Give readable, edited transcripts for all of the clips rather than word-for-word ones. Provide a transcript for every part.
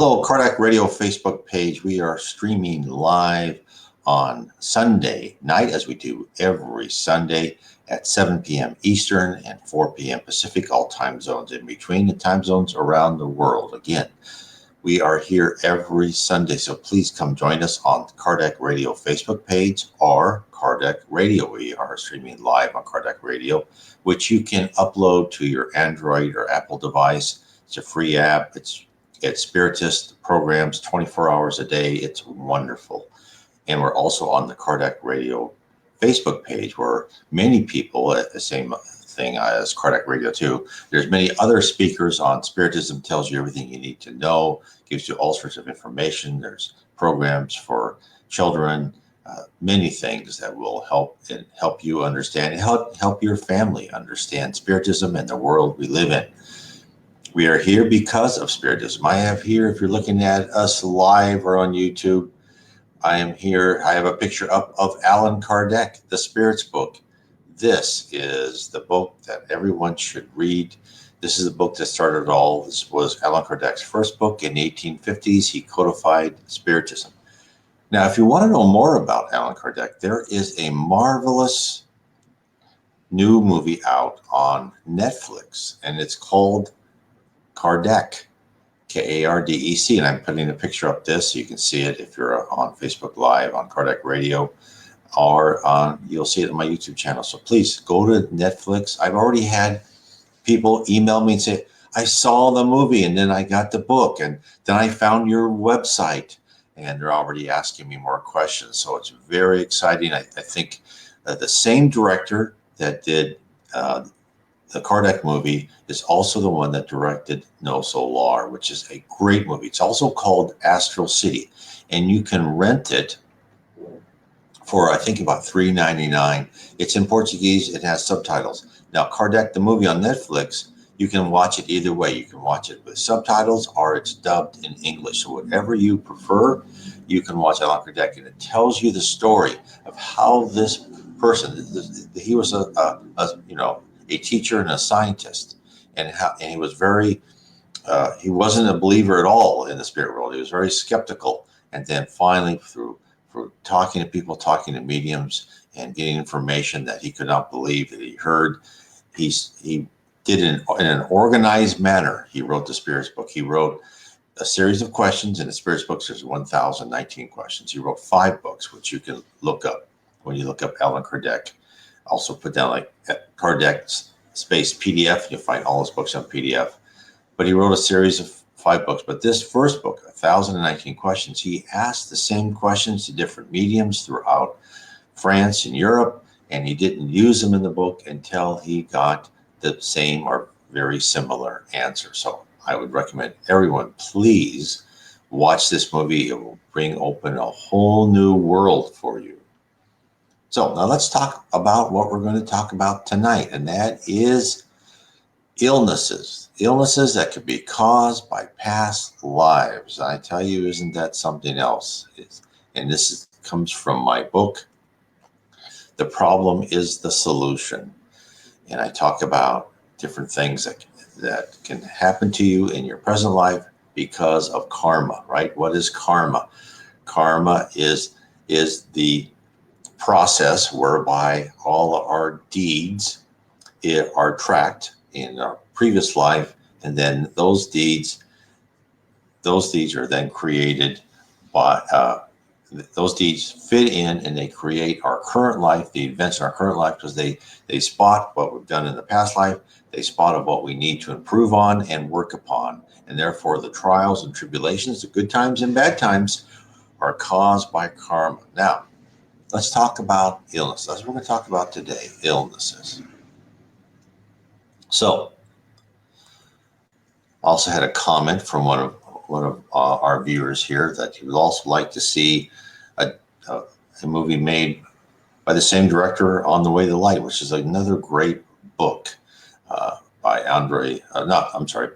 Hello, Cardiac Radio Facebook page. We are streaming live on Sunday night, as we do every Sunday at 7 p.m. Eastern and 4 p.m. Pacific, all time zones in between, the time zones around the world. Again, we are here every Sunday, so please come join us on the Cardiac Radio Facebook page or Cardiac Radio. We are streaming live on Cardiac Radio, which you can upload to your Android or Apple device. It's a free app. It's Spiritist programs 24 hours a day. It's wonderful. And we're also on the Cardiac Radio Facebook page where many people at the same thing as Cardiac Radio too. There's many other speakers on Spiritism, tells you everything you need to know, gives you all sorts of information. There's programs for children, many things that will help you understand and help your family understand Spiritism and the world we live in. We are here because of Spiritism. I have here, if you're looking at us live or on YouTube, I am here. I have a picture up of Allan Kardec, the Spirits book. This is the book that everyone should read. This is the book that started it all. This was Allan Kardec's first book in the 1850s. He codified Spiritism. Now, if you want to know more about Allan Kardec, there is a marvelous new movie out on Netflix, and it's called Kardec, Kardec, and I'm putting a picture up this so you can see it if you're on Facebook Live on Cardiac Radio, or you'll see it on my YouTube channel. So please go to Netflix. I've already had people email me and say, I saw the movie and then I got the book and then I found your website, and they're already asking me more questions. So it's very exciting. I think the same director that did the Kardec movie is also the one that directed No Solar, which is a great movie. It's also called Astral City, and you can rent it for, I think, about $3.99. It's in Portuguese. It has subtitles. Now, Kardec, the movie on Netflix, you can watch it either way. You can watch it with subtitles or it's dubbed in English. So whatever you prefer, you can watch Allan Kardec, and it tells you the story of how this person, he was a teacher and a scientist, and he was he wasn't a believer at all in the spirit world. He was very skeptical, and then finally through talking to people, talking to mediums, and getting information that he could not believe that he heard, he did it in an organized manner. He wrote the Spirits book. He wrote a series of questions. In the Spirits books, there's 1,019 questions. He wrote 5 books, which you can look up when you look up Allan Kardec. Also put down like Kardec space PDF. You'll find all his books on PDF. But he wrote a series of 5 books. But this first book, 1,019 questions, he asked the same questions to different mediums throughout France and Europe, and he didn't use them in the book until he got the same or very similar answer. So I would recommend everyone, please watch this movie. It will bring open a whole new world for you. So now let's talk about what we're going to talk about tonight, and that is illnesses. Illnesses that could be caused by past lives. I tell you, isn't that something else? And this comes from my book, The Problem is the Solution. And I talk about different things that can happen to you in your present life because of karma, right? What is karma? Karma is the process whereby all our deeds are tracked in our previous life, and then those deeds are then created by those deeds fit in and they create our current life, the events in our current life, because they spot what we've done in the past life, they spot what we need to improve on and work upon, and therefore the trials and tribulations, the good times and bad times, are caused by karma. Now, let's talk about illness. That's what we're going to talk about today, illnesses. So, I also had a comment from one of our viewers here that he would also like to see a movie made by the same director, On the Way to Light, which is another great book by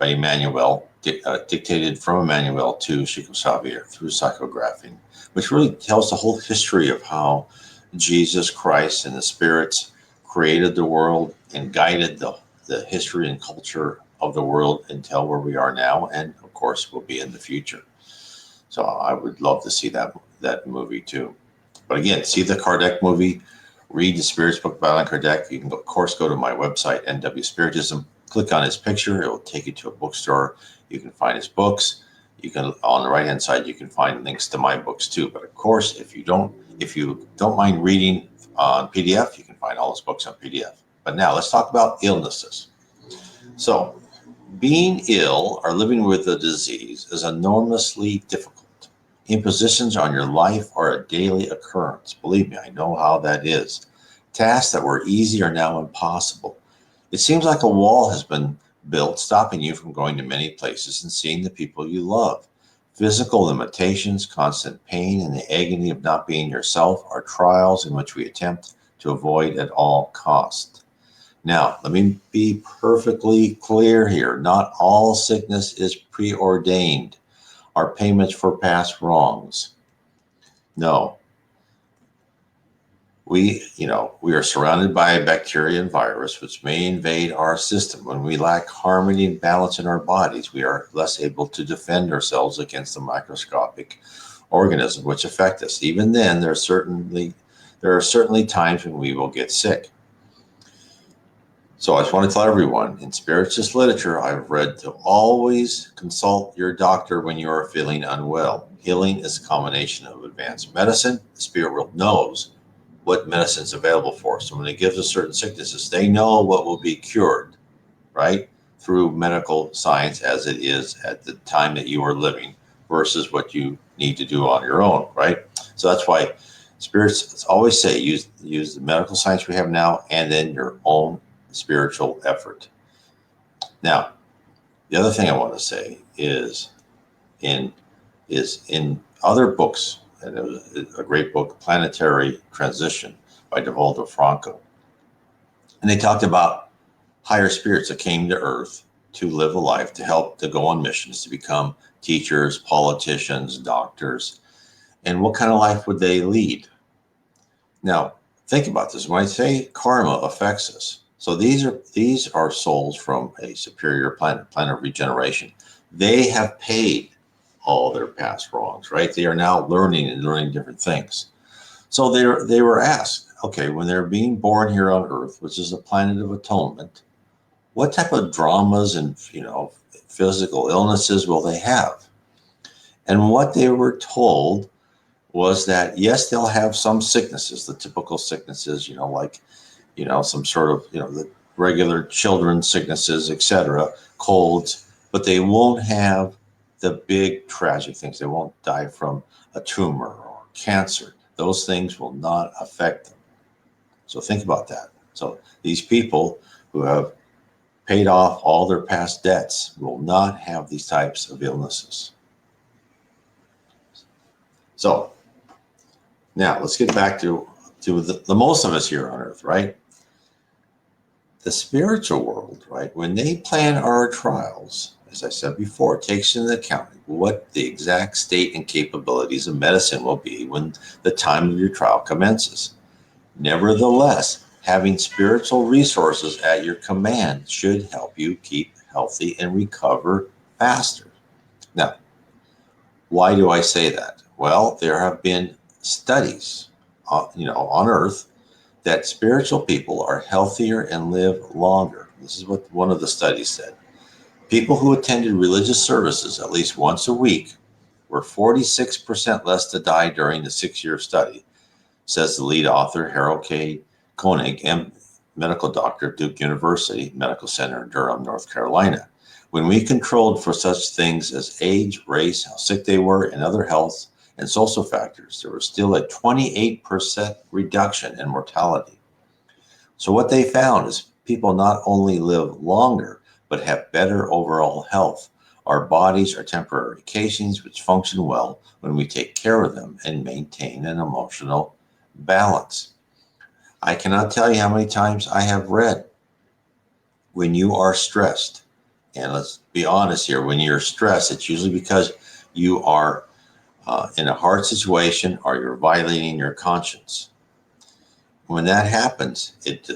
Emmanuel, dictated from Emmanuel to Chico Xavier through psychographing, which really tells the whole history of how Jesus Christ and the spirits created the world and guided the history and culture of the world until where we are now. And of course, will be in the future. So I would love to see that movie too. But again, see the Kardec movie, read the Spirits book by Allan Kardec. You can, of course, go to my website, NW Spiritism, click on his picture. It will take you to a bookstore. You can find his books. You can, on the right-hand side, you can find links to my books too. But of course, if you don't mind reading on PDF, you can find all his books on PDF. But now let's talk about illnesses. So being ill or living with a disease is enormously difficult. Impositions on your life are a daily occurrence. Believe me, I know how that is. Tasks that were easy are now impossible. It seems like a wall has been built, stopping you from going to many places and seeing the people you love. Physical limitations, constant pain, and the agony of not being yourself are trials in which we attempt to avoid at all cost. Now, let me be perfectly clear here. Not all sickness is preordained, are payments for past wrongs. No. We are surrounded by bacteria and virus, which may invade our system. When we lack harmony and balance in our bodies, we are less able to defend ourselves against the microscopic organisms which affect us. Even then, there are certainly times when we will get sick. So I just want to tell everyone, in spiritist literature, I've read to always consult your doctor when you are feeling unwell. Healing is a combination of advanced medicine. The spirit world knows what medicine is available for us. So when it gives us certain sicknesses, they know what will be cured, right? Through medical science as it is at the time that you are living versus what you need to do on your own, right? So that's why spirits always say use the medical science we have now and then your own spiritual effort. Now, the other thing I want to say is in other books, and it was a great book, Planetary Transition by Devoldo Franco. And they talked about higher spirits that came to Earth to live a life, to help, to go on missions, to become teachers, politicians, doctors. And what kind of life would they lead? Now, think about this. When I say karma affects us, so these are souls from a superior planet of regeneration. They have paid all their past wrongs, right? They are now learning different things. So they were asked, okay, when they're being born here on Earth, which is a planet of atonement, what type of dramas and physical illnesses will they have? And what they were told was that yes, they'll have some sicknesses, the typical sicknesses, some sort of the regular children's sicknesses, etc., colds, but they won't have the big tragic things. They won't die from a tumor or cancer. Those things will not affect them. So think about that. So these people who have paid off all their past debts will not have these types of illnesses. So now let's get back to the most of us here on Earth, right? The spiritual world, right? When they plan our trials, as I said before, it takes into account what the exact state and capabilities of medicine will be when the time of your trial commences. Nevertheless, having spiritual resources at your command should help you keep healthy and recover faster. Now, why do I say that? Well, there have been studies, on Earth that spiritual people are healthier and live longer. This is what one of the studies said. People who attended religious services at least once a week were 46% less to die during the 6-year study, says the lead author, Harold K. Koenig, medical doctor at Duke University Medical Center in Durham, North Carolina. When we controlled for such things as age, race, how sick they were, and other health and social factors, there was still a 28% reduction in mortality. So what they found is people not only live longer, but have better overall health. Our bodies are temporary casings which function well when we take care of them and maintain an emotional balance. I cannot tell you how many times I have read, when you are stressed, and let's be honest here, when you're stressed, it's usually because you are in a hard situation or you're violating your conscience. When that happens, it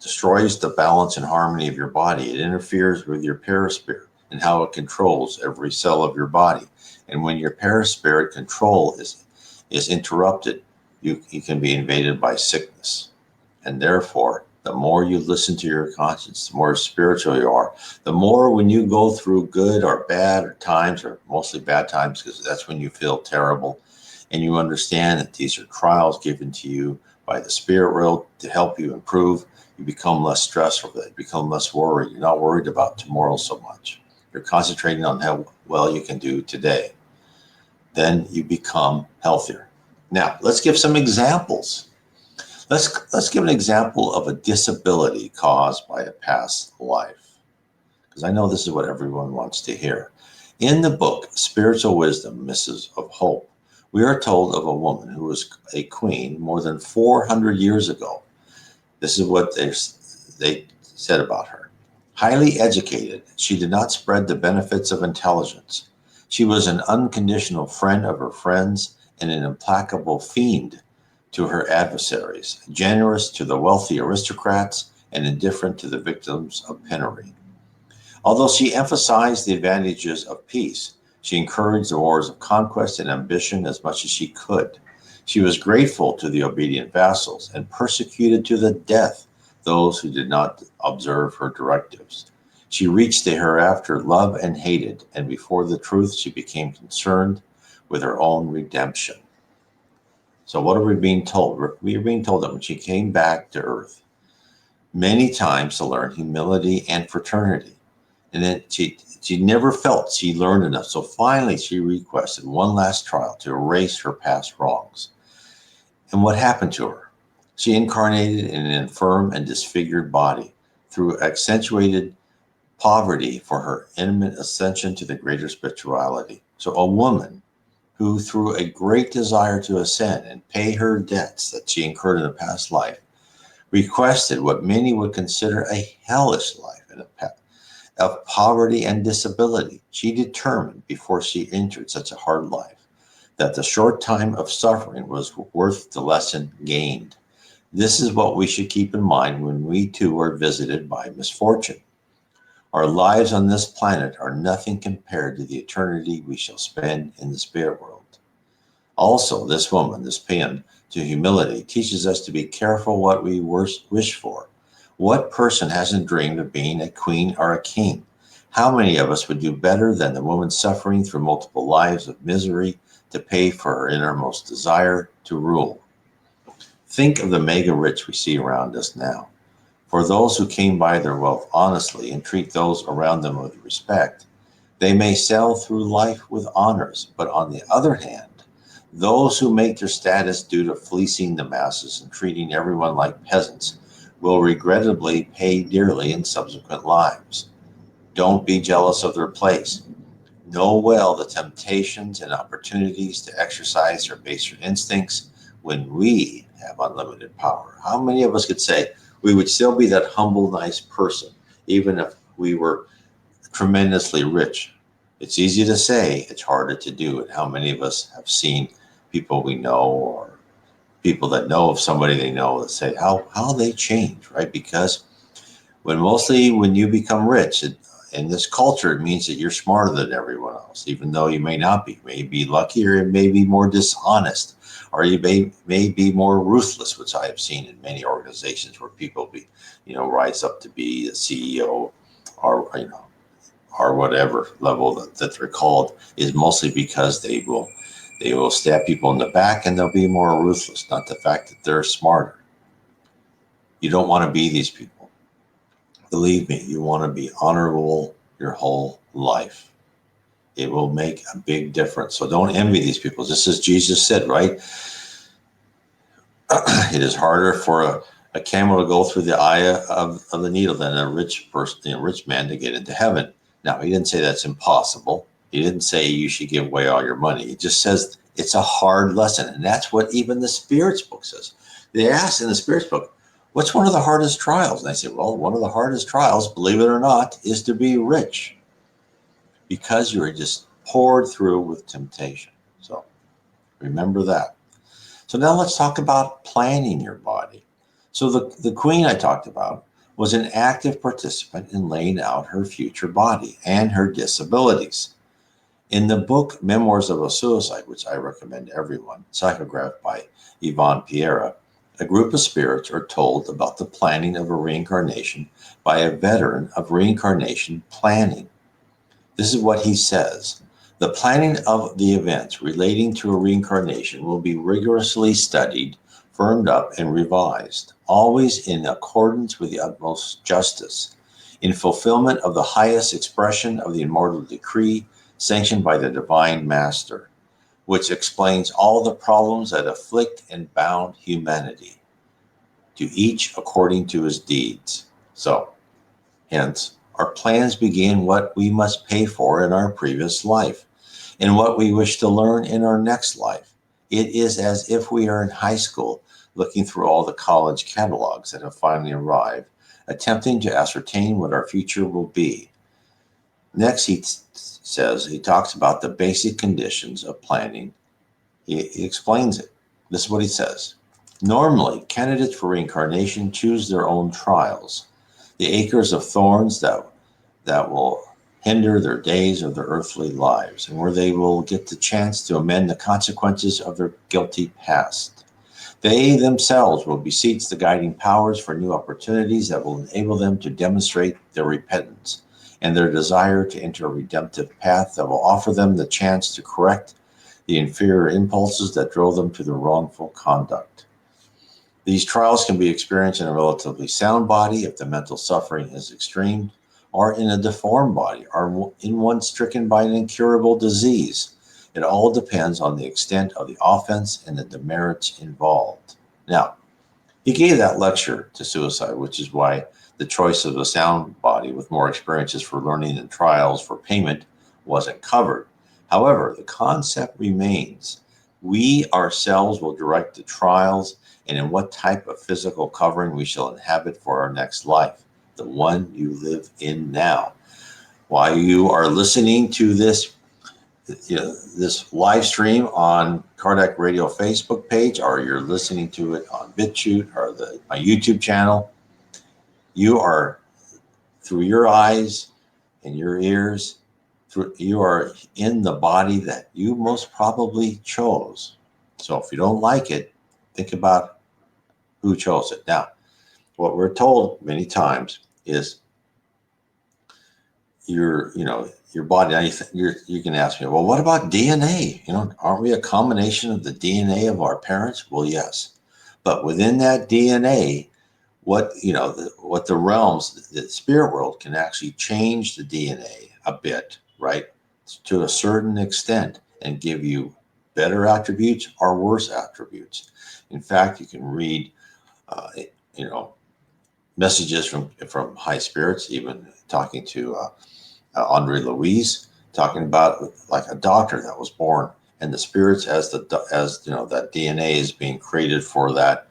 destroys the balance and harmony of your body. It interferes with your parasphere, and how it controls every cell of your body. And when your paraspirit control is interrupted, you can be invaded by sickness. And therefore, the more you listen to your conscience, the more spiritual you are. The more when you go through good or bad or times, or mostly bad times, because that's when you feel terrible, and you understand that these are trials given to you by the spirit world to help you improve, you become less stressful, you become less worried. You're not worried about tomorrow so much. You're concentrating on how well you can do today. Then you become healthier. Now, let's give some examples. Let's give an example of a disability caused by a past life, because I know this is what everyone wants to hear. In the book, Spiritual Wisdom, Misses of Hope, we are told of a woman who was a queen more than 400 years ago. This is what they said about her. Highly educated, she did not spread the benefits of intelligence. She was an unconditional friend of her friends and an implacable fiend to her adversaries, generous to the wealthy aristocrats and indifferent to the victims of penury. Although she emphasized the advantages of peace, she encouraged the wars of conquest and ambition as much as she could. She was grateful to the obedient vassals and persecuted to the death those who did not observe her directives. She reached the hereafter loved and hated, and before the truth she became concerned with her own redemption. So what are we being told? We are being told that when she came back to earth, many times to learn humility and fraternity. And then she never felt she learned enough. So finally she requested one last trial to erase her past wrongs. And what happened to her? She incarnated in an infirm and disfigured body through accentuated poverty for her imminent ascension to the greater spirituality. So a woman who, through a great desire to ascend and pay her debts that she incurred in a past life, requested what many would consider a hellish life of poverty and disability. She determined before she entered such a hard life that the short time of suffering was worth the lesson gained. This is what we should keep in mind when we too are visited by misfortune. Our lives on this planet are nothing compared to the eternity we shall spend in the spirit world. Also, this woman, this paean to humility, teaches us to be careful what we wish for. What person hasn't dreamed of being a queen or a king? How many of us would do better than the woman suffering through multiple lives of misery to pay for her innermost desire to rule? Think of the mega rich we see around us now. For those who came by their wealth honestly and treat those around them with respect, they may sail through life with honors. But on the other hand, those who make their status due to fleecing the masses and treating everyone like peasants will regrettably pay dearly in subsequent lives. Don't be jealous of their place. Know well the temptations and opportunities to exercise our baser instincts when we have unlimited power. How many of us could say we would still be that humble, nice person, even if we were tremendously rich? It's easy to say, it's harder to do. And how many of us have seen people we know or people that know of somebody they know that say how they change, right? Because when you become rich in this culture, it means that you're smarter than everyone else, even though you may not be. You may be lucky, or you may be more dishonest, or you may be more ruthless, which I have seen in many organizations where people rise up to be a CEO or or whatever level that they're called, is mostly because they will stab people in the back, and they'll be more ruthless, not the fact that they're smarter. You don't want to be these people. Believe me, you want to be honorable your whole life. It will make a big difference. So don't envy these people. Just as Jesus said, right? It is harder for a camel to go through the eye of the needle than a rich person, a rich man to get into heaven. Now, he didn't say that's impossible. He didn't say you should give away all your money. He just says it's a hard lesson. And that's what even the Spirit's book says. They asked in the Spirit's book, what's one of the hardest trials? And I said, well, one of the hardest trials, believe it or not, is to be rich, because you're just poured through with temptation. So remember that. So now let's talk about planning your body. So the queen I talked about was an active participant in laying out her future body and her disabilities. In the book Memoirs of a Suicide, which I recommend to everyone, psychographed by Yvonne Pierre, a group of spirits are told about the planning of a reincarnation by a veteran of reincarnation planning. This is what he says. The planning of the events relating to a reincarnation will be rigorously studied, firmed up, and revised, always in accordance with the utmost justice, in fulfillment of the highest expression of the immortal decree sanctioned by the Divine Master, which explains all the problems that afflict and bound humanity, to each according to his deeds. So, hence, our plans begin what we must pay for in our previous life and what we wish to learn in our next life. It is as if we are in high school looking through all the college catalogs that have finally arrived, attempting to ascertain what our future will be. Next, he talks about the basic conditions of planning. He explains it. This is what he says. Normally, candidates for reincarnation choose their own trials, the acres of thorns that will hinder their days of their earthly lives, and where they will get the chance to amend the consequences of their guilty past. They themselves will beseech the guiding powers for new opportunities that will enable them to demonstrate their repentance and their desire to enter a redemptive path that will offer them the chance to correct the inferior impulses that drove them to their wrongful conduct. These trials can be experienced in a relatively sound body if the mental suffering is extreme, or in a deformed body, or in one stricken by an incurable disease. It all depends on the extent of the offense and the demerits involved. Now, he gave that lecture to suicide, which is why the choice of a sound body with more experiences for learning and trials for payment wasn't covered. However, the concept remains. We ourselves will direct the trials and in what type of physical covering we shall inhabit for our next life, the one you live in now. While you are listening to this live stream on Kardec Radio Facebook page, or you're listening to it on BitChute or my YouTube channel, you are, through your eyes and your ears, you are in the body that you most probably chose. So if you don't like it, think about who chose it. Now, what we're told many times is your body. Now you can ask me, well, what about DNA? Aren't we a combination of the DNA of our parents? Well, yes, but within that DNA, what the realms, the spirit world can actually change the DNA a bit, right, to a certain extent, and give you better attributes or worse attributes. In fact, you can read, messages from high spirits, even talking to Andre Louise, talking about like a doctor that was born, and the spirits, as that DNA is being created for that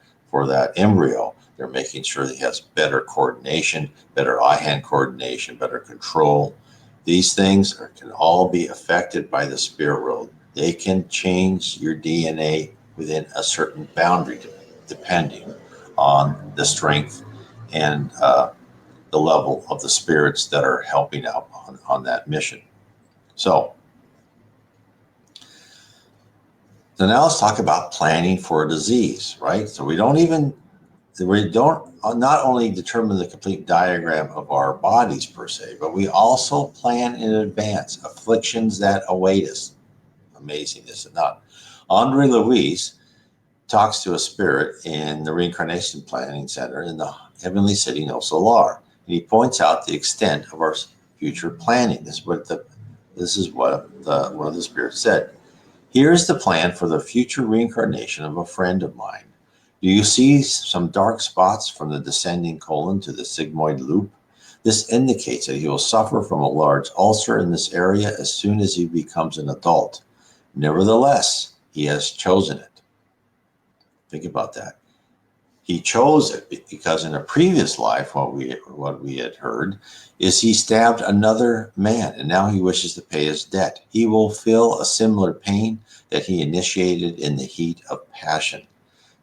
embryo, they're making sure that he has better coordination, better eye-hand coordination, better control. These things can all be affected by the spirit world. They can change your DNA within a certain boundary, depending on the strength and the level of the spirits that are helping out on that mission. So now let's talk about planning for a disease, right? So we don't not only determine the complete diagram of our bodies per se, but we also plan in advance afflictions that await us. Amazing, is it not? Andre Louise talks to a spirit in the Reincarnation Planning Center in the Heavenly City, No Solar. And he points out the extent of our future planning. This is what one of the spirits said. Here's the plan for the future reincarnation of a friend of mine. Do you see some dark spots from the descending colon to the sigmoid loop? This indicates that he will suffer from a large ulcer in this area as soon as he becomes an adult. Nevertheless, he has chosen it. Think about that. He chose it because in a previous life, what we had heard is he stabbed another man, and now he wishes to pay his debt. He will feel a similar pain that he initiated in the heat of passion.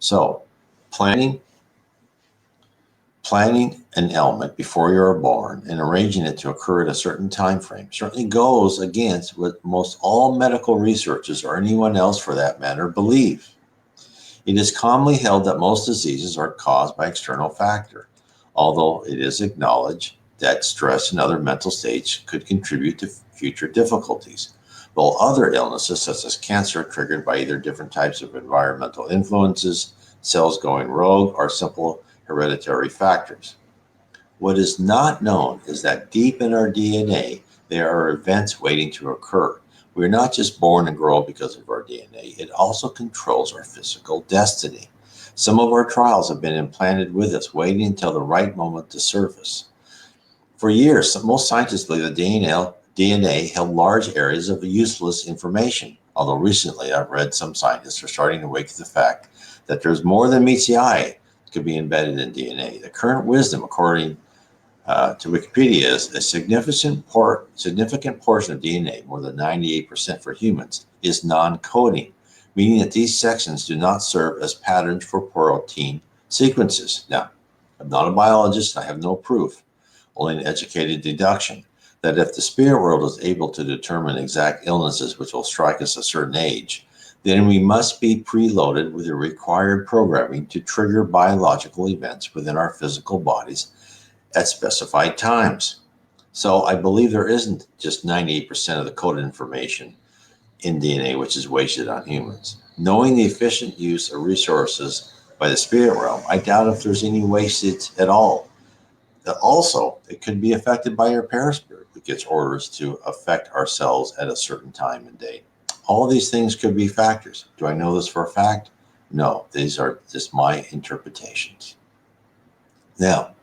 So, planning Planning an ailment before you are born and arranging it to occur at a certain time frame certainly goes against what most all medical researchers, or anyone else for that matter, believe. It is commonly held that most diseases are caused by external factor, although it is acknowledged that stress and other mental states could contribute to future difficulties, while other illnesses, such as cancer, are triggered by either different types of environmental influences, cells going rogue, or simple hereditary factors. What is not known is that deep in our DNA, there are events waiting to occur. We're not just born and grow because of our DNA, it also controls our physical destiny. Some of our trials have been implanted with us, waiting until the right moment to surface. For years, most scientists believe that DNA held large areas of useless information, although recently I've read some scientists are starting to wake to the fact that there's more than meets the eye could be embedded in DNA. The current wisdom, according to Wikipedia, is a significant portion of DNA, more than 98% for humans, is non-coding, meaning that these sections do not serve as patterns for protein sequences. Now, I'm not a biologist, I have no proof, only an educated deduction that if the spirit world is able to determine exact illnesses which will strike us at a certain age, then we must be preloaded with the required programming to trigger biological events within our physical bodies at specified times. So I believe there isn't just 98% of the coded information in DNA which is wasted on humans. Knowing the efficient use of resources by the spirit realm, I doubt if there's any wastage at all. Also, it could be affected by our paraspirit, who gets orders to affect ourselves at a certain time and date. All of these things could be factors. Do I know this for a fact? No, these are just my interpretations. Now,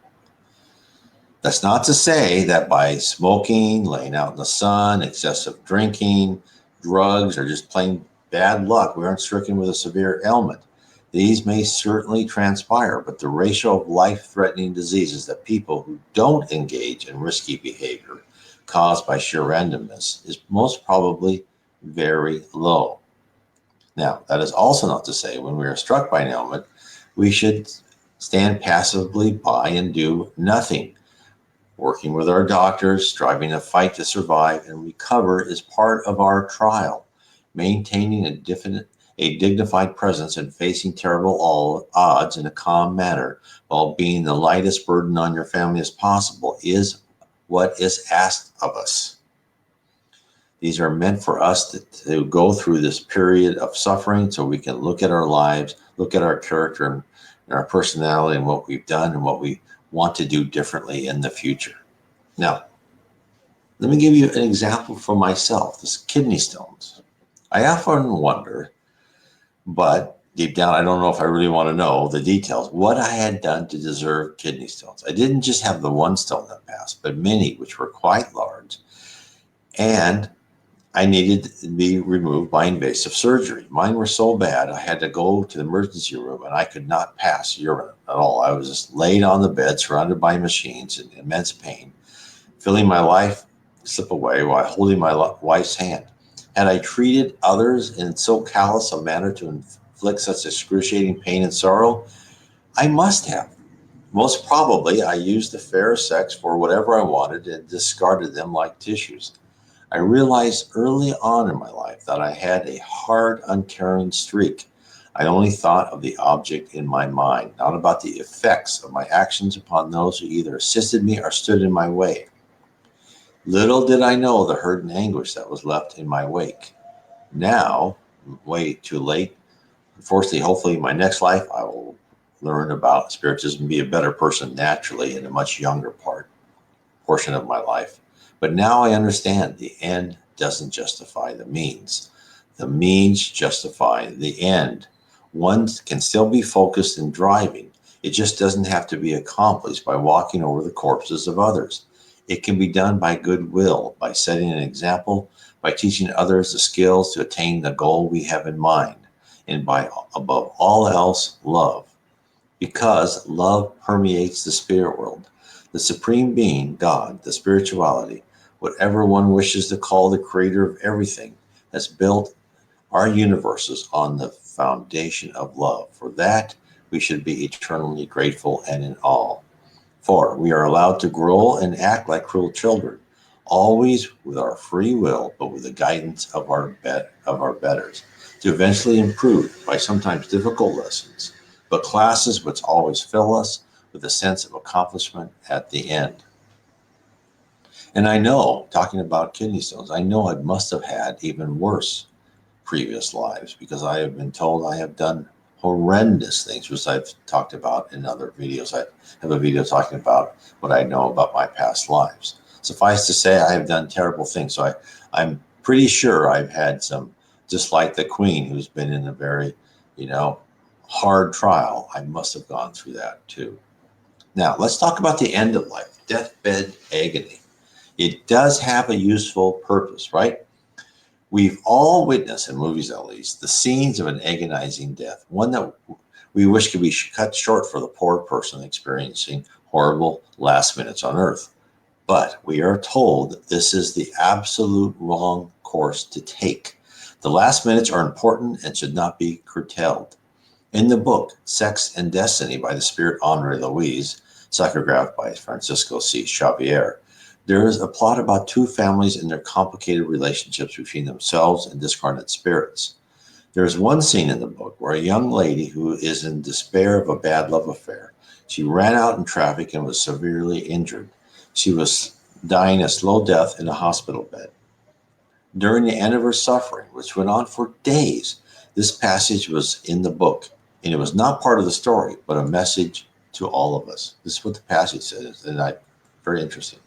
that's not to say that by smoking, laying out in the sun, excessive drinking, drugs, or just plain bad luck, we aren't stricken with a severe ailment. These may certainly transpire, but the ratio of life-threatening diseases that people who don't engage in risky behavior caused by sheer randomness is most probably very low. Now, that is also not to say when we are struck by an ailment, we should stand passively by and do nothing. Working with our doctors, striving to fight to survive and recover is part of our trial. Maintaining a dignified presence and facing terrible odds in a calm manner while being the lightest burden on your family as possible is what is asked of us. These are meant for us to go through this period of suffering so we can look at our lives, look at our character and our personality and what we've done and what we want to do differently in the future. Now, let me give you an example for myself, this kidney stones. I often wonder, but deep down, I don't know if I really want to know the details, what I had done to deserve kidney stones. I didn't just have the one stone that passed, but many, which were quite large. And I needed to be removed by invasive surgery. Mine were so bad, I had to go to the emergency room and I could not pass urine at all. I was just laid on the bed, surrounded by machines in immense pain, feeling my life slip away while holding my wife's hand. Had I treated others in so callous a manner to inflict such excruciating pain and sorrow? I must have. Most probably, I used the fair sex for whatever I wanted and discarded them like tissues. I realized early on in my life that I had a hard, uncaring streak. I only thought of the object in my mind, not about the effects of my actions upon those who either assisted me or stood in my way. Little did I know the hurt and anguish that was left in my wake. Now, way too late. Unfortunately, hopefully in my next life, I will learn about Spiritism and be a better person naturally in a much younger portion of my life. But now I understand the end doesn't justify the means. The means justify the end. One can still be focused in driving. It just doesn't have to be accomplished by walking over the corpses of others. It can be done by goodwill, by setting an example, by teaching others the skills to attain the goal we have in mind, and by, above all else, love. Because love permeates the spirit world. The supreme being, God, the spirituality, whatever one wishes to call the creator of everything, has built our universes on the foundation of love. For that, we should be eternally grateful and in awe. 4, we are allowed to grow and act like cruel children, always with our free will, but with the guidance of our betters, to eventually improve by sometimes difficult lessons, but classes which always fill us with a sense of accomplishment at the end. And I know, talking about kidney stones, I know I must have had even worse previous lives because I have been told I have done horrendous things, which I've talked about in other videos. I have a video talking about what I know about my past lives. Suffice to say, I have done terrible things. So I'm pretty sure I've had some, just like the Queen, who's been in a very, hard trial. I must have gone through that too. Now, let's talk about the end of life, deathbed agony. It does have a useful purpose, right? We've all witnessed, in movies at least, the scenes of an agonizing death, one that we wish could be cut short for the poor person experiencing horrible last minutes on earth. But we are told that this is the absolute wrong course to take. The last minutes are important and should not be curtailed. In the book, Sex and Destiny by the spirit Andre Louise, psychographed by Francisco C. Xavier, there is a plot about two families and their complicated relationships between themselves and discarnate spirits. There is one scene in the book where a young lady who is in despair of a bad love affair. She ran out in traffic and was severely injured. She was dying a slow death in a hospital bed. During the end of her suffering, which went on for days, this passage was in the book, and it was not part of the story, but a message to all of us. This is what the passage says, and very interesting.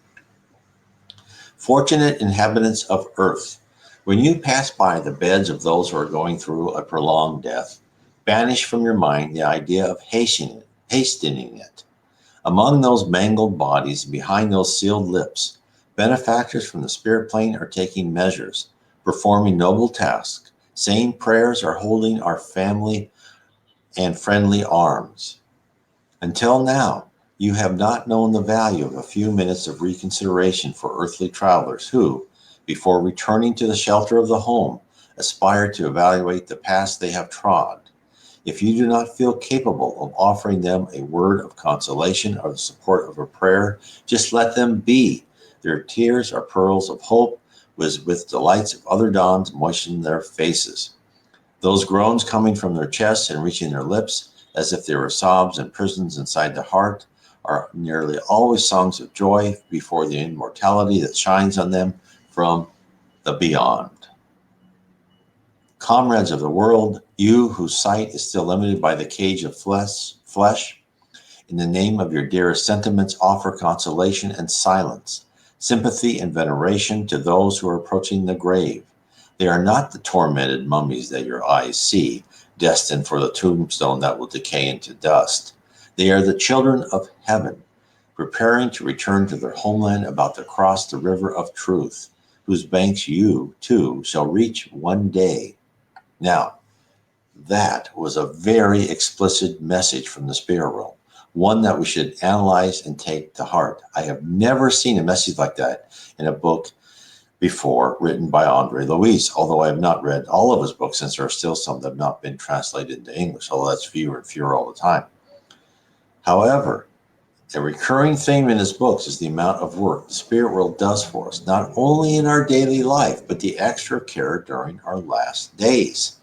Fortunate inhabitants of earth, when you pass by the beds of those who are going through a prolonged death, banish from your mind the idea of hastening it. Among those mangled bodies, behind those sealed lips, benefactors from the spirit plane are taking measures, performing noble tasks, saying prayers, or holding our family and friendly arms. Until now, you have not known the value of a few minutes of reconsideration for earthly travelers who, before returning to the shelter of the home, aspire to evaluate the paths they have trod. If you do not feel capable of offering them a word of consolation or the support of a prayer, just let them be. Their tears are pearls of hope, with delights of other dawns moisten their faces. Those groans coming from their chests and reaching their lips, as if they were sobs and prisons inside the heart, are nearly always songs of joy before the immortality that shines on them from the beyond. Comrades of the world, you whose sight is still limited by the cage of flesh, in the name of your dearest sentiments, offer consolation and silence, sympathy and veneration to those who are approaching the grave. They are not the tormented mummies that your eyes see, destined for the tombstone that will decay into dust. They are the children of heaven, preparing to return to their homeland, about to cross the river of truth, whose banks you, too, shall reach one day. Now, that was a very explicit message from the spirit realm, one that we should analyze and take to heart. I have never seen a message like that in a book before written by Andre Louise, although I have not read all of his books since there are still some that have not been translated into English, although that's fewer and fewer all the time. However, a recurring theme in his books is the amount of work the spirit world does for us, not only in our daily life, but the extra care during our last days.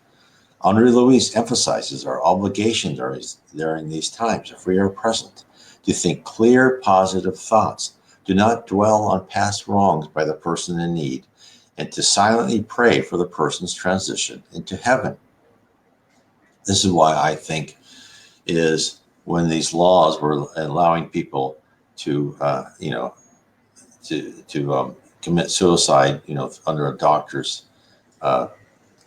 Andre Louise emphasizes our obligation during these times, if we are present, to think clear, positive thoughts. Do not dwell on past wrongs by the person in need, and to silently pray for the person's transition into heaven. This is why I think is when these laws were allowing people to, commit suicide, under a doctor's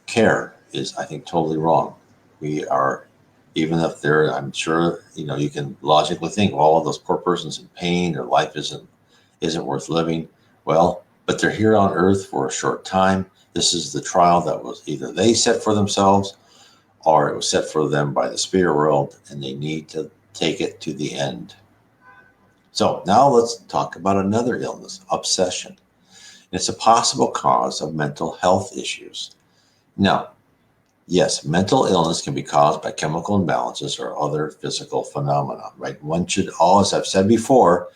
care is, I think, totally wrong. We are, even if they're, I'm sure, you can logically think, well, those poor persons in pain, their life isn't worth living. Well, but they're here on earth for a short time. This is the trial that was either they set for themselves or it was set for them by the spirit world, and they need to take it to the end. So now let's talk about another illness, obsession. It's a possible cause of mental health issues. Now, Yes, mental illness can be caused by chemical imbalances or other physical phenomena, right? One should always, I've said before,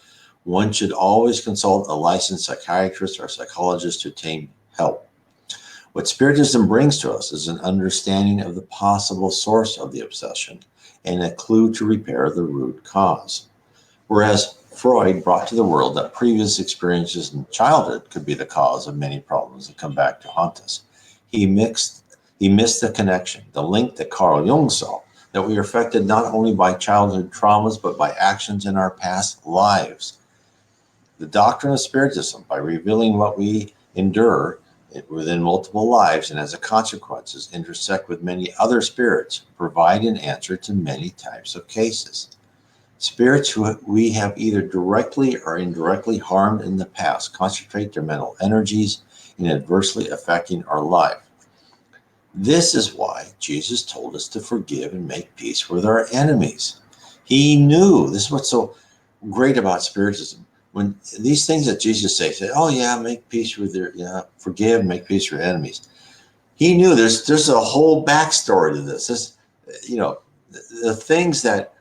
one should always consult a licensed psychiatrist or psychologist to obtain help. What Spiritism brings to us is an understanding of the possible source of the obsession and a clue to repair the root cause. Whereas Freud brought to the world that previous experiences in childhood could be the cause of many problems that come back to haunt us. He mixed he missed the connection, the link that Carl Jung saw, that we are affected not only by childhood traumas but by actions in our past lives. The doctrine of Spiritism, by revealing what we endure within multiple lives and as a consequences intersect with many other spirits, provide an answer to many types of cases. Spirits who we have either directly or indirectly harmed in the past concentrate their mental energies in adversely affecting our life. This is why Jesus told us to forgive and make peace with our enemies. He knew, this is what's so great about Spiritism. When these things that Jesus say, oh yeah, make peace with your, forgive, make peace with your enemies. He knew there's a whole backstory to this. You know, the things that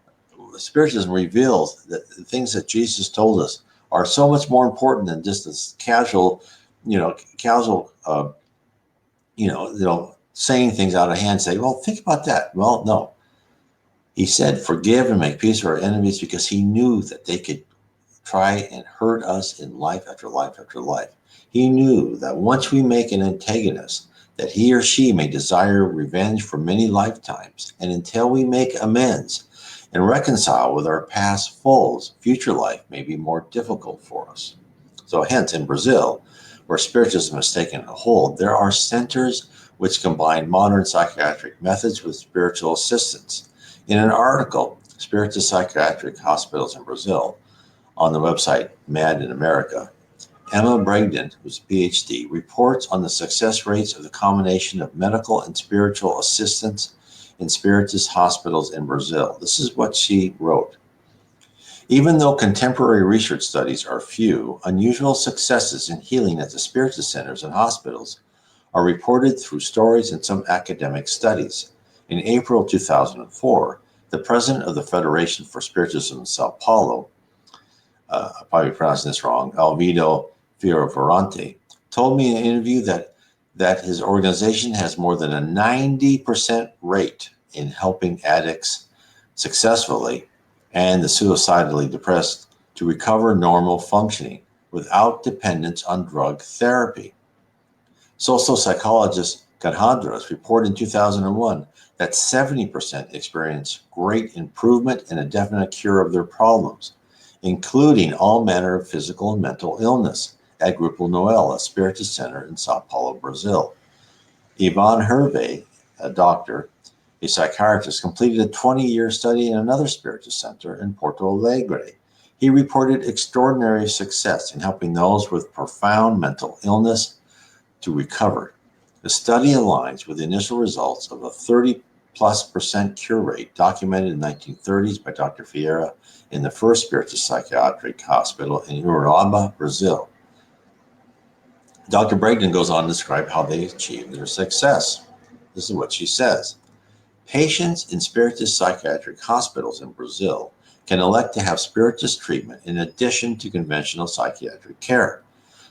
Spiritism reveals, that the things that Jesus told us are so much more important than just this casual, casual, saying things out of hand. Say, well, think about that. Well, no, he said, forgive and make peace with our enemies because he knew that they could try and hurt us in life after life after life. He knew that once we make an antagonist, that he or she may desire revenge for many lifetimes. And until we make amends and reconcile with our past foes, future life may be more difficult for us. So hence, in Brazil, where Spiritism has taken a hold, there are centers which combine modern psychiatric methods with spiritual assistance. In an article, Spiritist Psychiatric Hospitals in Brazil, on the website Mad in America, Emma Bregden, who's a PhD, reports on the success rates of the combination of medical and spiritual assistance in Spiritist hospitals in Brazil. This is what she wrote. Even though contemporary research studies are few, unusual successes in healing at the Spiritist centers and hospitals are reported through stories and some academic studies. In April 2004, the president of the Federation for Spiritism in Sao Paulo, I'm probably pronouncing this wrong, Alvido Fioravanti, told me in an interview that his organization has more than a 90% rate in helping addicts successfully and the suicidally depressed to recover normal functioning without dependence on drug therapy. Social psychologist Ganhadras reported in 2001 that 70% experienced great improvement and a definite cure of their problems, including all manner of physical and mental illness, at Grupo Noel, a Spiritist center in Sao Paulo, Brazil. Ivan Hervé, a doctor, a psychiatrist, completed a 20-year study in another Spiritist center in Porto Alegre. He reported extraordinary success in helping those with profound mental illness to recover. The study aligns with the initial results of a 30+% cure rate documented in the 1930s by Dr. Vieira in the first Spiritist psychiatric hospital in Urubamba, Brazil. Dr. Bragdon goes on to describe how they achieved their success. This is what she says. Patients in Spiritist psychiatric hospitals in Brazil can elect to have Spiritist treatment in addition to conventional psychiatric care.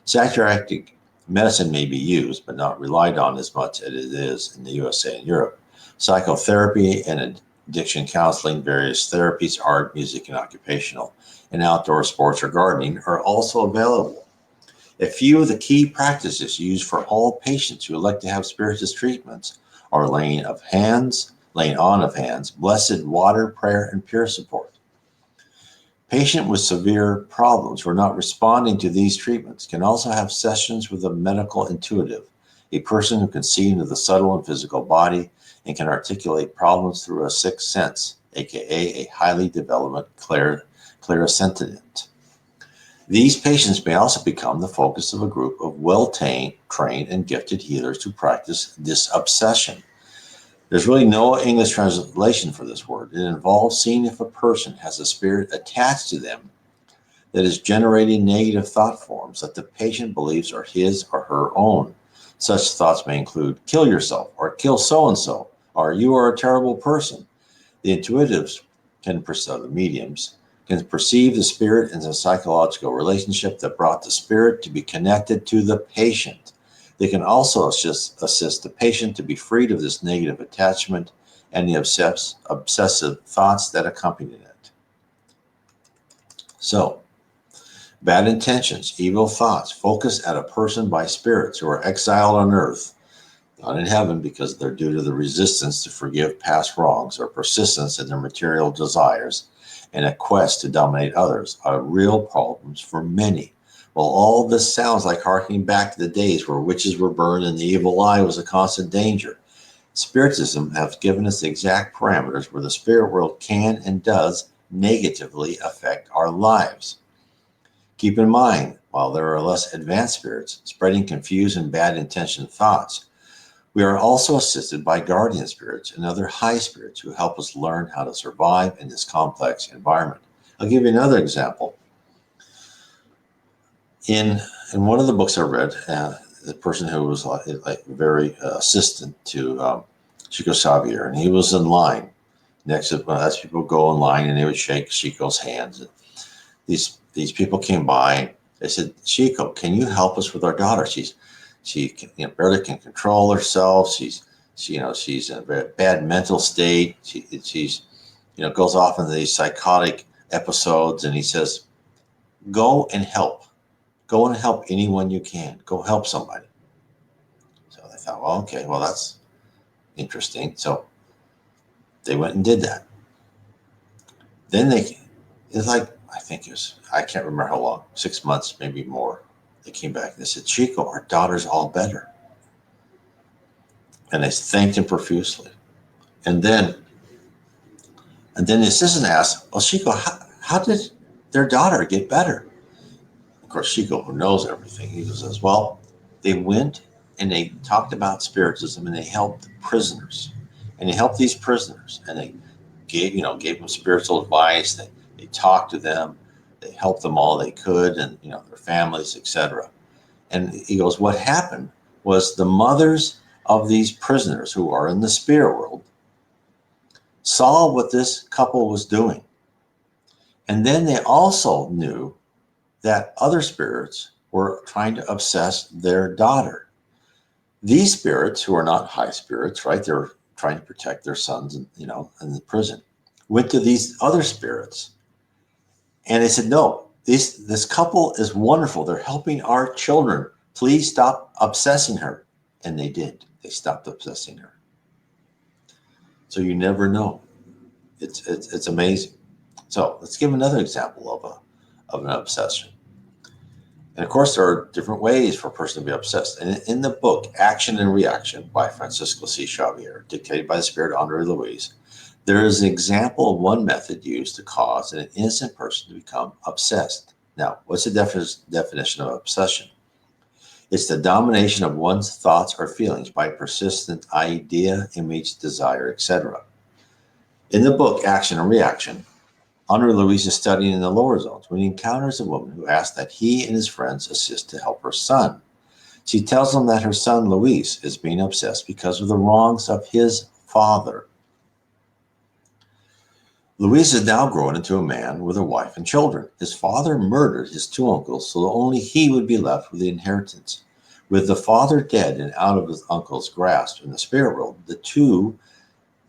Psychiatric medicine may be used, but not relied on as much as it is in the USA and Europe. Psychotherapy and addiction counseling, various therapies, art, music, and occupational, and outdoor sports or gardening are also available. A few of the key practices used for all patients who elect to have Spiritist treatments are laying on of hands, blessed water, prayer, and peer support. Patient with severe problems who are not responding to these treatments can also have sessions with a medical intuitive, a person who can see into the subtle and physical body and can articulate problems through a sixth sense, aka a highly developed clairsentient. These patients may also become the focus of a group of well-trained and gifted healers who practice this obsession. There's really no English translation for this word. It involves seeing if a person has a spirit attached to them that is generating negative thought forms that the patient believes are his or her own. Such thoughts may include kill yourself or kill so-and-so or you are a terrible person. The intuitives the mediums can perceive the spirit in a psychological relationship that brought the spirit to be connected to the patient. They can also assist the patient to be freed of this negative attachment and the obsessive thoughts that accompany it. So, bad intentions, evil thoughts, focus at a person by spirits who are exiled on earth, not in heaven because they're due to the resistance to forgive past wrongs or persistence in their material desires and a quest to dominate others are real problems for many. While all this sounds like harkening back to the days where witches were burned and the evil eye was a constant danger, Spiritism has given us the exact parameters where the spirit world can and does negatively affect our lives. Keep in mind, while there are less advanced spirits spreading confused and bad intentioned thoughts, we are also assisted by guardian spirits and other high spirits who help us learn how to survive in this complex environment. I'll give you another example. In one of the books I read, the person who was like very assistant to Chico Xavier, and he was in line next to as people go in line, and they would shake Chico's hands. And these people came by. They said, "Chico, can you help us with our daughter? She barely can control herself. She's in a very bad mental state. She's goes off into these psychotic episodes." And he says, "Go and help. Go and help anyone you can. Go help somebody." So they thought, well, okay, well, that's interesting. So they went and did that. Then it's like, I can't remember how long, 6 months, maybe more. They came back and they said, "Chico, our daughter's all better." And they thanked him profusely. And then the assistant asked, "Well, Chico, how did their daughter get better?" Of course, Chico, who knows everything, he says, "Well, they went and they talked about Spiritism and they helped prisoners. And they helped these prisoners and they gave them spiritual advice. They talked to them. They helped them all they could and, their families, etc." And he goes, what happened was the mothers of these prisoners who are in the spirit world saw what this couple was doing. And then they also knew that other spirits were trying to obsess their daughter. These spirits, who are not high spirits, right? They're trying to protect their sons, in the prison, went to these other spirits, and they said, "No, this couple is wonderful. They're helping our children. Please stop obsessing her." And they did. They stopped obsessing her. So you never know. It's amazing. So let's give another example of an obsession. And of course, there are different ways for a person to be obsessed. And in the book, Action and Reaction by Francisco C. Xavier, dictated by the spirit Andre Luis, there is an example of one method used to cause an innocent person to become obsessed. Now, what's the definition of obsession? It's the domination of one's thoughts or feelings by persistent idea, image, desire, etc. In the book, Action and Reaction, Andre Luis is studying in the lower zones when he encounters a woman who asks that he and his friends assist to help her son. She tells him that her son, Luis, is being obsessed because of the wrongs of his father. Luis is now grown into a man with a wife and children. His father murdered his two uncles so that only he would be left with the inheritance. With the father dead and out of his uncle's grasp in the spirit world, the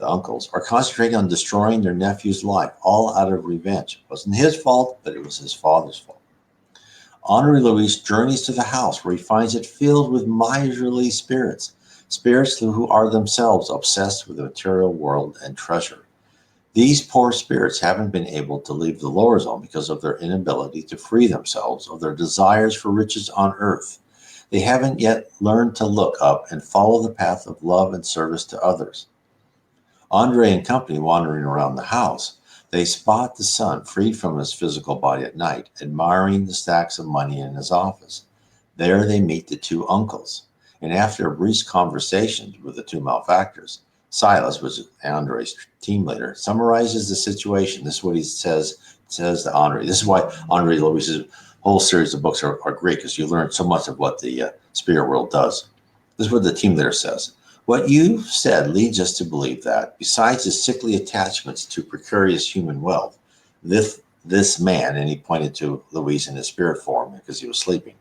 uncles are concentrating on destroying their nephew's life, all out of revenge. It wasn't his fault, but it was his father's fault. Henri Louis journeys to the house where he finds it filled with miserly spirits who are themselves obsessed with the material world and treasure. These poor spirits haven't been able to leave the lower zone because of their inability to free themselves of their desires for riches on earth. They haven't yet learned to look up and follow the path of love and service to others. Andre and company wandering around the house, they spot the son freed from his physical body at night, admiring the stacks of money in his office. There they meet the two uncles, and after a brief conversation with the two malefactors, Silas, which is Andre's team leader, summarizes the situation. This is what he says to Andre. This is why Andre Luis's whole series of books are great, because you learn so much of what the spirit world does. This is what the team leader says. What you've said leads us to believe that, besides the sickly attachments to precarious human wealth, this man, and he pointed to Luis in his spirit form because he was sleeping,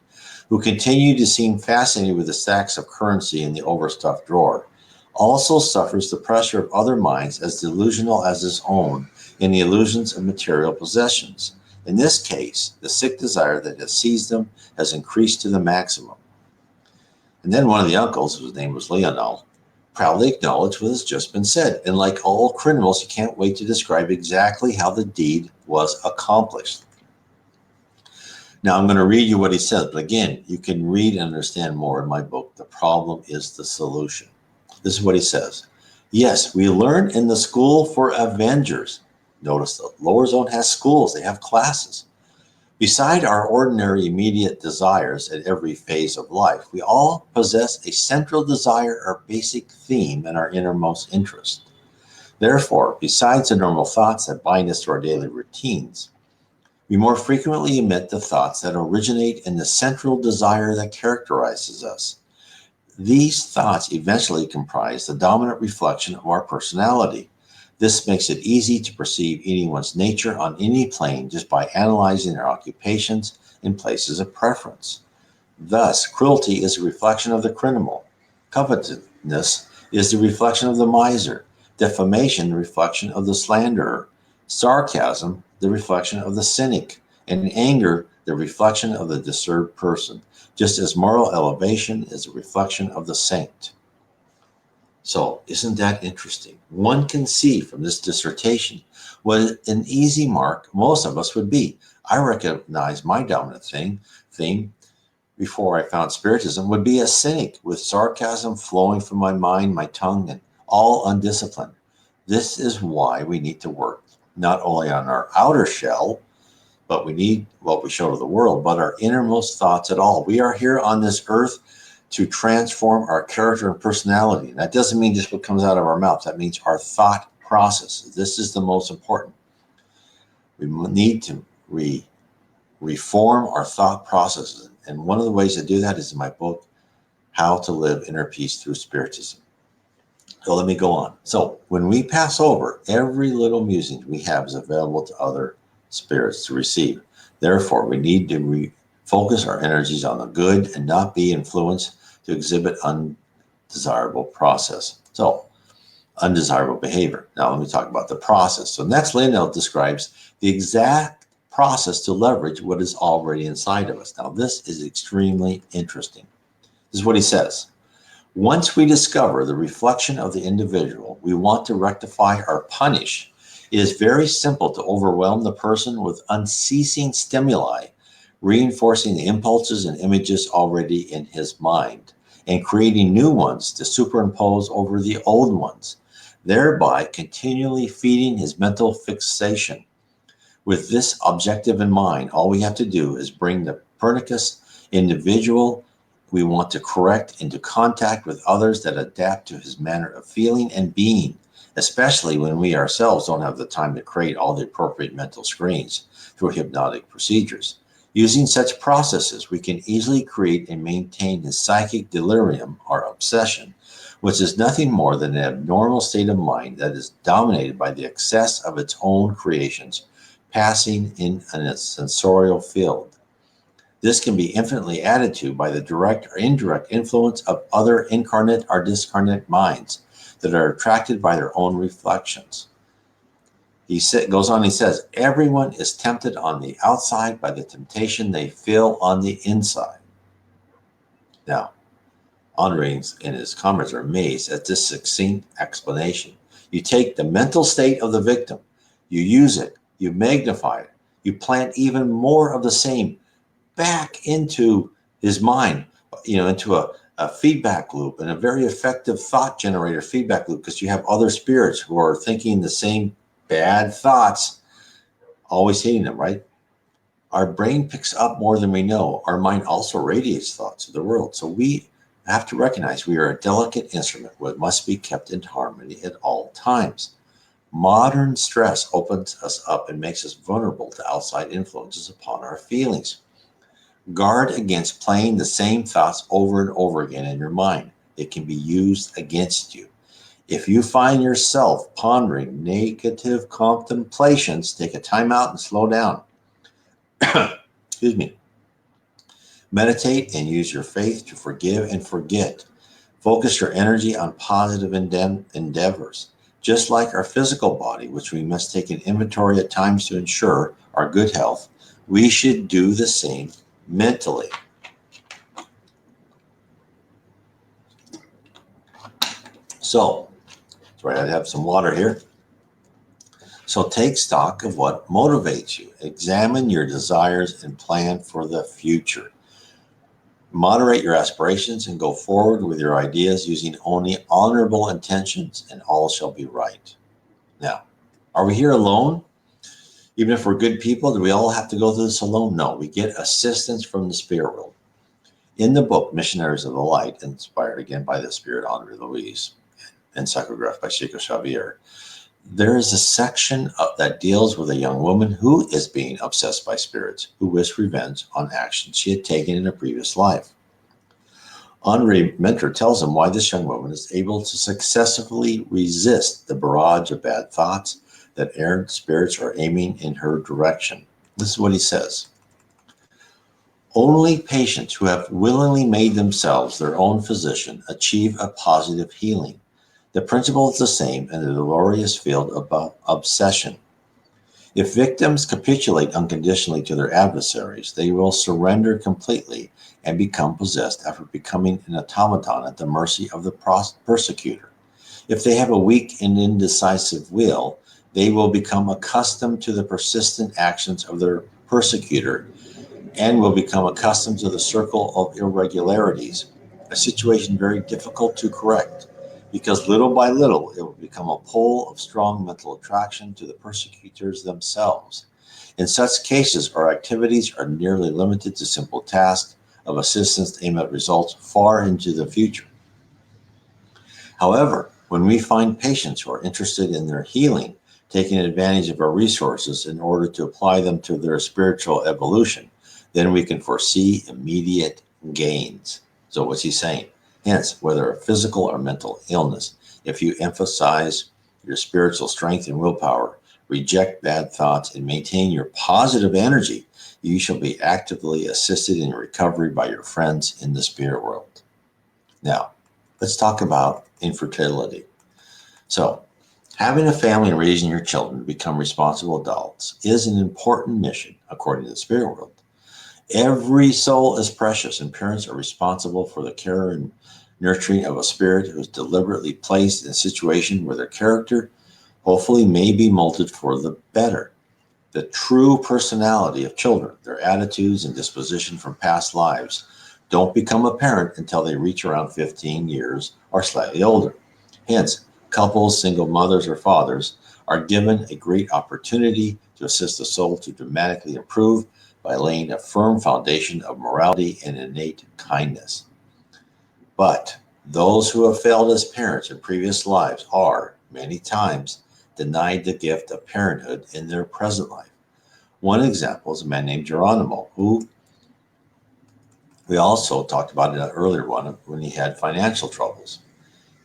who continued to seem fascinated with the stacks of currency in the overstuffed drawer, also suffers the pressure of other minds as delusional as his own in the illusions of material possessions. In this case, the sick desire that has seized him has increased to the maximum. And then one of the uncles, whose name was Leonel, proudly acknowledged what has just been said. And like all criminals, he can't wait to describe exactly how the deed was accomplished. Now, I'm going to read you what he said, but again, you can read and understand more in my book, The Problem is the Solution. This is what he says. Yes, we learn in the school for Avengers. Notice the lower zone has schools, they have classes. Beside our ordinary immediate desires at every phase of life, we all possess a central desire or basic theme in our innermost interest. Therefore, besides the normal thoughts that bind us to our daily routines, we more frequently emit the thoughts that originate in the central desire that characterizes us. These thoughts eventually comprise the dominant reflection of our personality. This makes it easy to perceive anyone's nature on any plane just by analyzing their occupations and places of preference. Thus, cruelty is a reflection of the criminal. Covetousness is the reflection of the miser. Defamation, the reflection of the slanderer. Sarcasm, the reflection of the cynic. And anger, the reflection of the disturbed person, just as moral elevation is a reflection of the saint. So, isn't that interesting? One can see from this dissertation what an easy mark most of us would be. I recognize my dominant theme before I found Spiritism would be a cynic with sarcasm flowing from my mind, my tongue, and all undisciplined. This is why we need to work not only on our outer shell, but we need what we show to the world, but our innermost thoughts at all. We are here on this earth to transform our character and personality. And that doesn't mean just what comes out of our mouth. That means our thought process. This is the most important. We need to reform our thought processes. And one of the ways to do that is in my book, How to Live Inner Peace Through Spiritism. So let me go on. So when we pass over, every little musing we have is available to other spirits to receive. Therefore, we need to focus our energies on the good and not be influenced to exhibit undesirable behavior. Now let me talk about the process. So next, Lionel describes the exact process to leverage what is already inside of us. Now this is extremely interesting. This is what he says. Once we discover the reflection of the individual we want to rectify or punish, it is very simple to overwhelm the person with unceasing stimuli, reinforcing the impulses and images already in his mind, and creating new ones to superimpose over the old ones, thereby continually feeding his mental fixation. With this objective in mind, all we have to do is bring the pernicious individual we want to correct into contact with others that adapt to his manner of feeling and being, especially when we ourselves don't have the time to create all the appropriate mental screens through hypnotic procedures. Using such processes, we can easily create and maintain his psychic delirium or obsession, which is nothing more than an abnormal state of mind that is dominated by the excess of its own creations, passing in a sensorial field. This can be infinitely added to by the direct or indirect influence of other incarnate or discarnate minds that are attracted by their own reflections. He goes on, he says, everyone is tempted on the outside by the temptation they feel on the inside. Now, Henri and his comrades are amazed at this succinct explanation. You take the mental state of the victim, you use it, you magnify it, you plant even more of the same back into his mind, into a feedback loop, and a very effective thought generator feedback loop, because you have other spirits who are thinking the same bad thoughts, always hitting them, right? Our brain picks up more than we know. Our mind also radiates thoughts of the world. So we have to recognize we are a delicate instrument that must be kept in harmony at all times. Modern stress opens us up and makes us vulnerable to outside influences upon our feelings. Guard against playing the same thoughts over and over again in your mind. it can be used against you. If you find yourself pondering negative contemplations, take a time out and slow down. Excuse me. Meditate and use your faith to forgive and forget. Focus your energy on positive endeavors. Just like our physical body, which we must take an inventory at times to ensure our good health, we should do the same mentally. So, sorry, I have some water here. So take stock of what motivates you. Examine your desires and plan for the future. Moderate your aspirations and go forward with your ideas using only honorable intentions, and all shall be right. Now, are we here alone? Even if we're good people, do we all have to go through this alone? No, we get assistance from the spirit world. In the book, Missionaries of the Light, inspired again by the Spirit Andre Louise and psychographed by Chico Xavier, there is a section that deals with a young woman who is being obsessed by spirits, who wished revenge on actions she had taken in a previous life. Henri Mentor tells him why this young woman is able to successfully resist the barrage of bad thoughts that errant spirits are aiming in her direction. This is what he says. Only patients who have willingly made themselves their own physician achieve a positive healing. The principle is the same in the glorious field of obsession. If victims capitulate unconditionally to their adversaries, they will surrender completely and become possessed after becoming an automaton at the mercy of the persecutor. If they have a weak and indecisive will, they will become accustomed to the persistent actions of their persecutor and will become accustomed to the circle of irregularities, a situation very difficult to correct, because little by little it will become a pole of strong mental attraction to the persecutors themselves. In such cases, our activities are nearly limited to simple tasks of assistance aimed at results far into the future. However, when we find patients who are interested in their healing, taking advantage of our resources in order to apply them to their spiritual evolution, then we can foresee immediate gains. So what's he saying? Hence, whether a physical or mental illness, if you emphasize your spiritual strength and willpower, reject bad thoughts, and maintain your positive energy, you shall be actively assisted in your recovery by your friends in the spirit world. Now, let's talk about infertility. So, having a family and raising your children to become responsible adults is an important mission, according to the spirit world. Every soul is precious, and parents are responsible for the care and nurturing of a spirit who is deliberately placed in a situation where their character hopefully may be molded for the better. The true personality of children, their attitudes and disposition from past lives, don't become apparent until they reach around 15 years or slightly older. Hence, couples, single mothers, or fathers are given a great opportunity to assist the soul to dramatically improve by laying a firm foundation of morality and innate kindness. But those who have failed as parents in previous lives are, many times, denied the gift of parenthood in their present life. One example is a man named Geronimo, who we also talked about in an earlier one when he had financial troubles.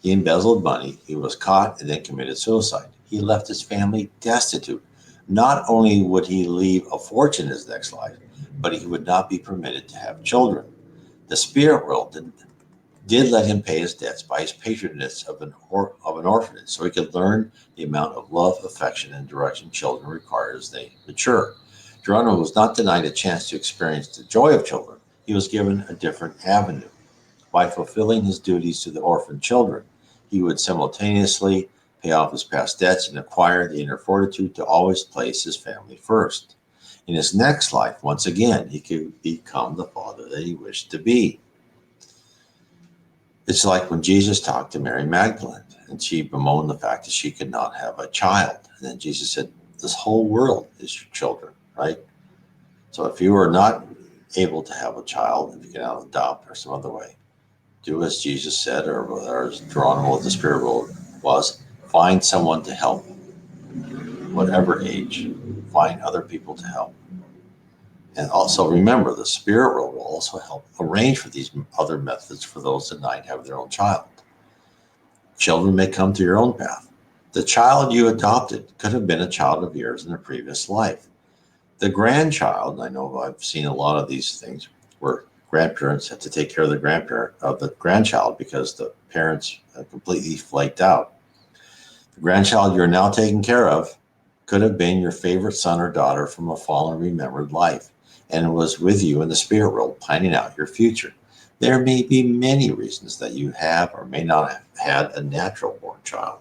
He embezzled money, he was caught, and then committed suicide. He left his family destitute. Not only would he leave a fortune in his next life, but he would not be permitted to have children. The spirit world did let him pay his debts by his patronage of an orphanage, so he could learn the amount of love, affection, and direction children require as they mature. Geronimo was not denied a chance to experience the joy of children. He was given a different avenue. By fulfilling his duties to the orphan children, he would simultaneously pay off his past debts and acquire the inner fortitude to always place his family first. In his next life, once again, he could become the father that he wished to be. It's like when Jesus talked to Mary Magdalene and she bemoaned the fact that she could not have a child. And then Jesus said, this whole world is your children, right? So if you are not able to have a child, if you cannot adopt or some other way, do as Jesus said, or as Geronimo of the spirit world was, find someone to help, whatever age, find other people to help. And also remember, the spirit world will also help arrange for these other methods for those that might have their own child. Children may come to your own path. The child you adopted could have been a child of yours in a previous life. The grandchild, I know I've seen a lot of these things where grandparents have to take care of the grandchild because the parents have completely flaked out. The grandchild you're now taking care of could have been your favorite son or daughter from a fallen remembered life and was with you in the spirit world planning out your future. There may be many reasons that you have or may not have had a natural born child,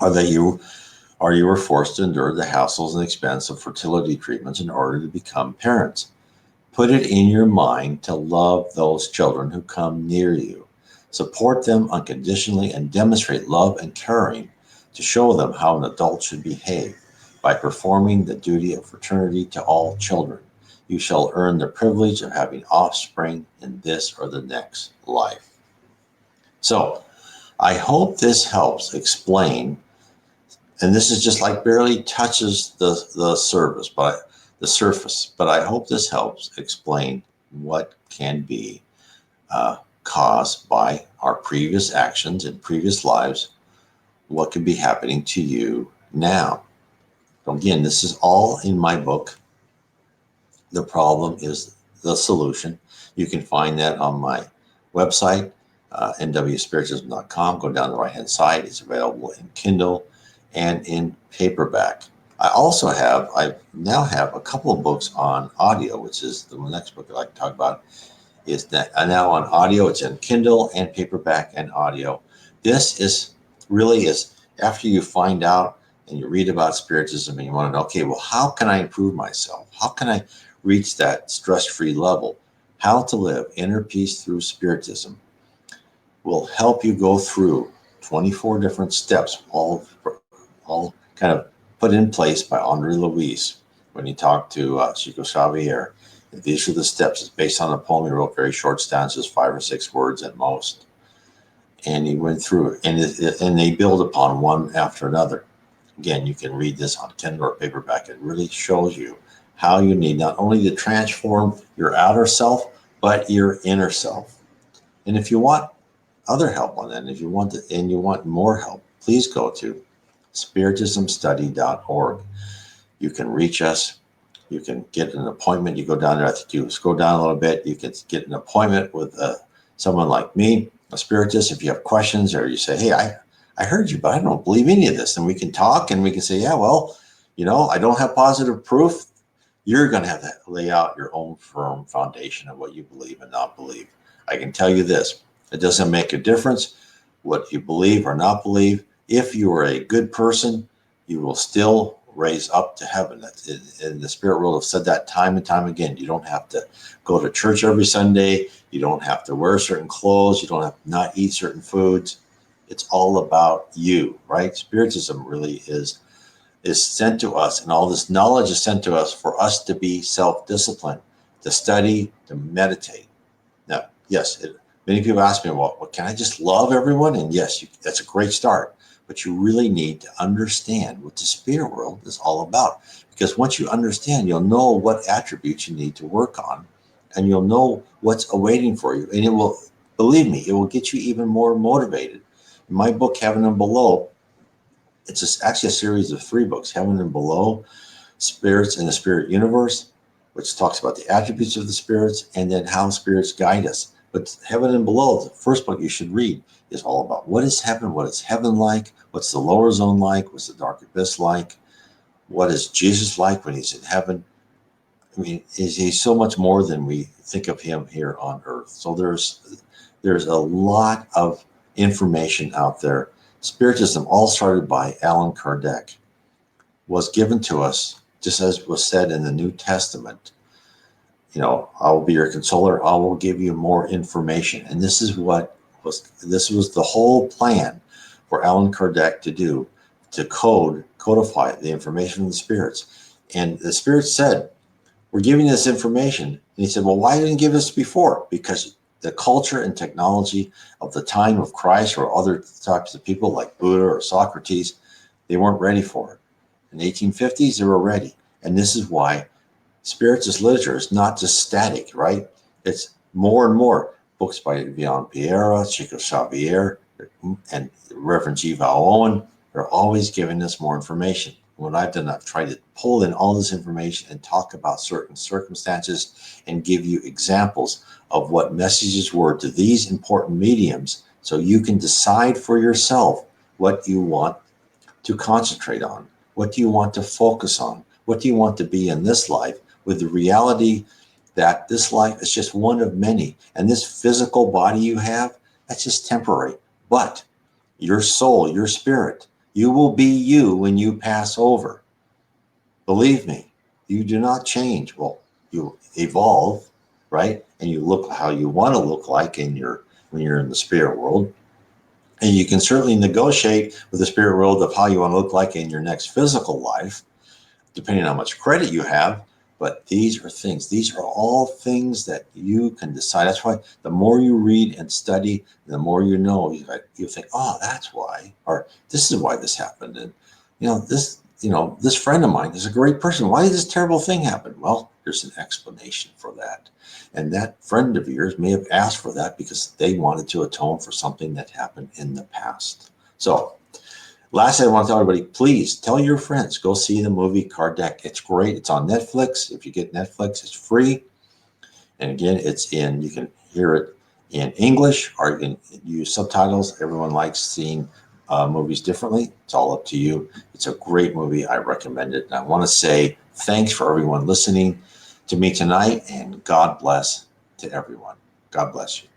or that you were forced to endure the hassles and expense of fertility treatments in order to become parents. Put it in your mind to love those children who come near you. Support them unconditionally and demonstrate love and caring to show them how an adult should behave by performing the duty of fraternity to all children. You shall earn the privilege of having offspring in this or the next life. So, I hope this helps explain, and this is just like barely touches the surface, but I hope this helps explain what can be caused by our previous actions in previous lives, what could be happening to you now. So again, this is all in my book. The problem is the solution. You can find that on my website, nwspiritism.com. Go down the right-hand side. It's available in Kindle and in paperback. I now have a couple of books on audio, which is the next book I'd like to talk about. Is that now on audio? It's in Kindle and paperback and audio. This is after you find out and you read about Spiritism and you want to know, okay, well, how can I improve myself? How can I reach that stress-free level? How to live inner peace through Spiritism will help you go through 24 different steps, all kind of put in place by Andre Luis when he talked to Chico Xavier. And these are the steps. It's based on a poem he wrote, very short stanzas, 5 or 6 words at most. And he went through it, and they build upon one after another. Again, you can read this on Kindle or paperback. It really shows you how you need not only to transform your outer self, but your inner self. And if you want other help on that, and you want more help, please go to spiritismstudy.org. You can reach us. You can get an appointment. You go down there. I think you scroll down a little bit. You can get an appointment with someone like me, a spiritist. If you have questions or you say, hey, I heard you, but I don't believe any of this. And we can talk and we can say, yeah, well, I don't have positive proof. You're going to have to lay out your own firm foundation of what you believe and not believe. I can tell you this. It doesn't make a difference what you believe or not believe. If you are a good person, you will still raise up to heaven. In the spirit world have said that time and time again. You don't have to go to church every Sunday. You don't have to wear certain clothes. You don't have to not eat certain foods. It's all about you, right? Spiritism really is sent to us, and all this knowledge is sent to us for us to be self-disciplined, to study, to meditate. Now, yes, many people ask me, well, can I just love everyone? And yes, that's a great start. But you really need to understand what the spirit world is all about. Because once you understand, you'll know what attributes you need to work on, and you'll know what's awaiting for you. And it will, believe me, it will get you even more motivated. In my book, Heaven and Below, it's actually a series of 3 books, Heaven and Below, Spirits in the Spirit Universe, which talks about the attributes of the spirits and then how spirits guide us. But Heaven and Below, the first book you should read, is all about what is heaven, what is heaven like, what's the lower zone like, what's the dark abyss like, what is Jesus like when he's in heaven. I mean, he's so much more than we think of him here on earth. So there's a lot of information out there. Spiritism, all started by Allan Kardec, was given to us, just as was said in the New Testament. I will be your consoler. I will give you more information. And this was the whole plan for Allan Kardec to do, to codify the information of the spirits. And the spirits said, we're giving this information. And he said, well, why didn't you give us before? Because the culture and technology of the time of Christ or other types of people like Buddha or Socrates, they weren't ready for it. In the 1850s, they were ready. And this is why Spiritist literature is not just static, right? It's more and more books by Vian Piera, Chico Xavier, and Reverend G. Val Owen. They're always giving us more information. What I've done, I've tried to pull in all this information and talk about certain circumstances and give you examples of what messages were to these important mediums so you can decide for yourself what you want to concentrate on. What do you want to focus on? What do you want to be in this life with the reality that this life is just one of many. And this physical body you have, that's just temporary. But your soul, your spirit, you will be you when you pass over. Believe me, you do not change. Well, you evolve, right? And you look how you want to look like when you're in the spirit world. And you can certainly negotiate with the spirit world of how you want to look like in your next physical life, depending on how much credit you have. But these are all things that you can decide. That's why the more you read and study, the more you know, you think, oh, that's why, or this is why this happened. And, this friend of mine is a great person. Why did this terrible thing happen? Well, there's an explanation for that. And that friend of yours may have asked for that because they wanted to atone for something that happened in the past. So, lastly, I want to tell everybody, please tell your friends, go see the movie Kardec. It's great. It's on Netflix. If you get Netflix, it's free. And again, you can hear it in English or you can use subtitles. Everyone likes seeing movies differently. It's all up to you. It's a great movie. I recommend it. And I want to say thanks for everyone listening to me tonight, and God bless to everyone. God bless you.